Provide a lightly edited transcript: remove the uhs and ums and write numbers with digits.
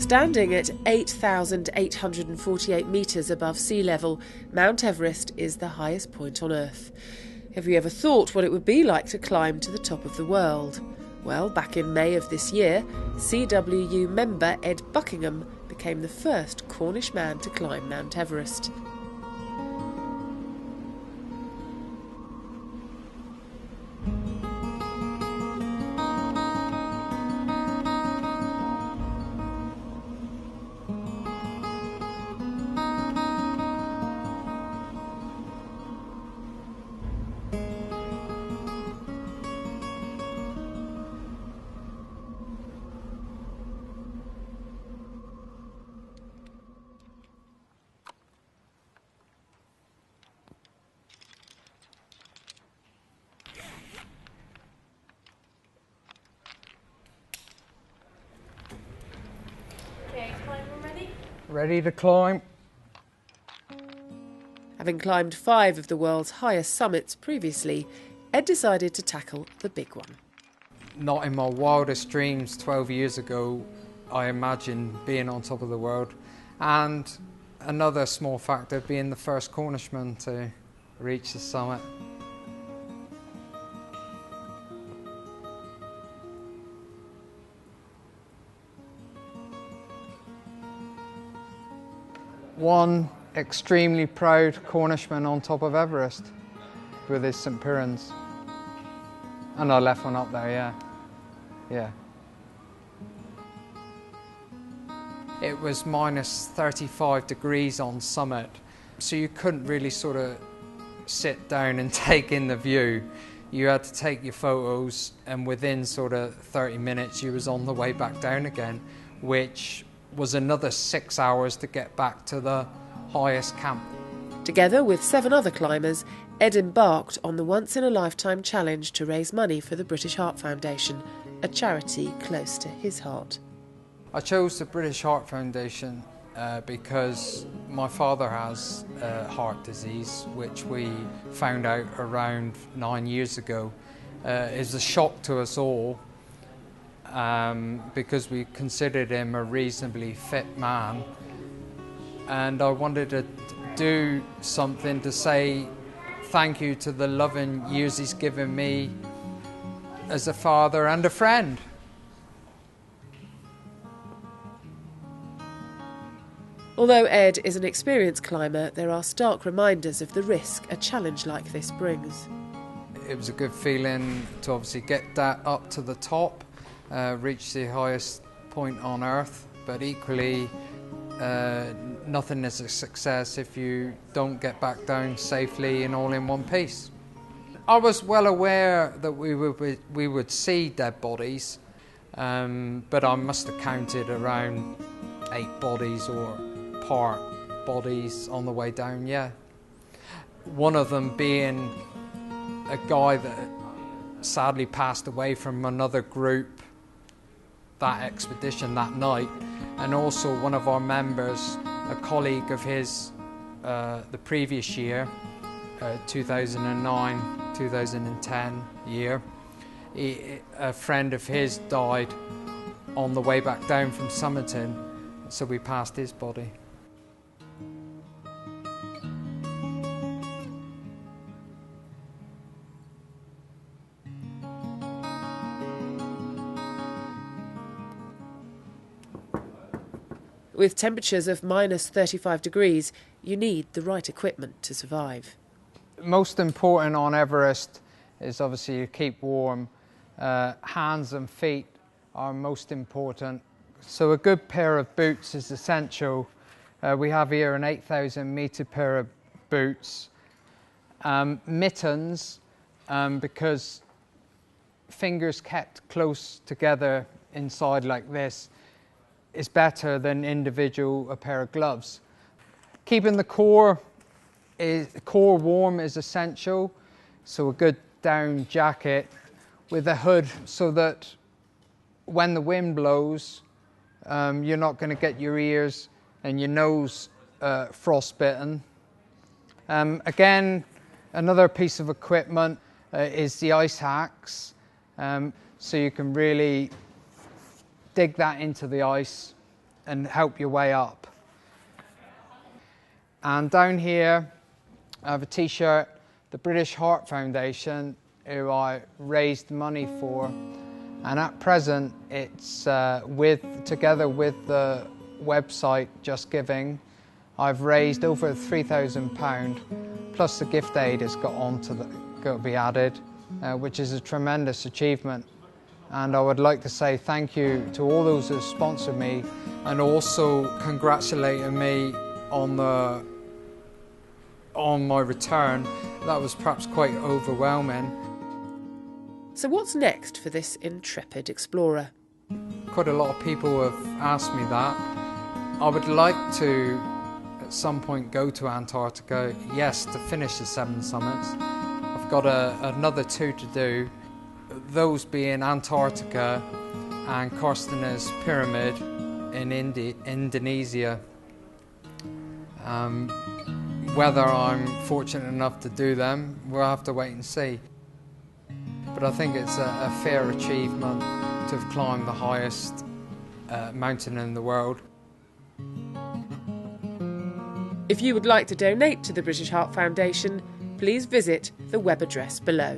Standing at 8,848 metres above sea level, Mount Everest is the highest point on Earth. Have you ever thought what it would be like to climb to the top of the world? Well, back in May of this year, CWU member Ed Buckingham became the first Cornish man to climb Mount Everest. Ready to climb. Having climbed 5 of the world's highest summits previously, Ed decided to tackle the big one. Not in my wildest dreams 12 years ago, I imagined being on top of the world. And another small factor, being the first Cornishman to reach the summit. One extremely proud Cornishman on top of Everest with his St. Piran's. And I left one up there, yeah. It was minus 35 degrees on summit, so you couldn't really sort of sit down and take in the view. You had to take your photos, and within sort of 30 minutes you was on the way back down again, which was another 6 hours to get back to the highest camp. Together with 7 other climbers, Ed embarked on the once-in-a-lifetime challenge to raise money for the British Heart Foundation, a charity close to his heart. I chose the British Heart Foundation because my father has heart disease, which we found out around 9 years ago. It was a shock to us all, because we considered him a reasonably fit man, and I wanted to do something to say thank you to the loving years he's given me as a father and a friend. Although Ed is an experienced climber, there are stark reminders of the risk a challenge like this brings. It was a good feeling to obviously get that up to the top, reach the highest point on Earth, but equally nothing is a success if you don't get back down safely and all in one piece. I was well aware that we would see dead bodies, but I must have counted around 8 bodies or part bodies on the way down, yeah. One of them being a guy that sadly passed away from another group that expedition that night, and also one of our members, a colleague of his the previous year, 2009-2010 year, a friend of his died on the way back down from summiting, so we passed his body. With temperatures of minus 35 degrees, you need the right equipment to survive. Most important on Everest is obviously to keep warm. Hands and feet are most important. So a good pair of boots is essential. We have here an 8,000 metre pair of boots. Mittens, because fingers kept close together inside like this is better than a pair of gloves. Keeping the core warm is essential, so a good down jacket with a hood so that when the wind blows, you're not going to get your ears and your nose frostbitten. Again, another piece of equipment is the ice axe, so you can really dig that into the ice and help your way up. And down here I have a t-shirt, the British Heart Foundation, who I raised money for, and at present it's together with the website Just Giving, I've raised over £3,000, plus the gift aid has got to be added, which is a tremendous achievement. And I would like to say thank you to all those who sponsored me, and also congratulating me on my return. That was perhaps quite overwhelming. So what's next for this intrepid explorer? Quite a lot of people have asked me that. I would like to at some point go to Antarctica, yes, to finish the 7 summits. I've got another 2 to do, those being Antarctica and Carstens Pyramid in Indonesia. Whether I'm fortunate enough to do them, we'll have to wait and see. But I think it's a fair achievement to have climbed the highest mountain in the world. If you would like to donate to the British Heart Foundation, please visit the web address below.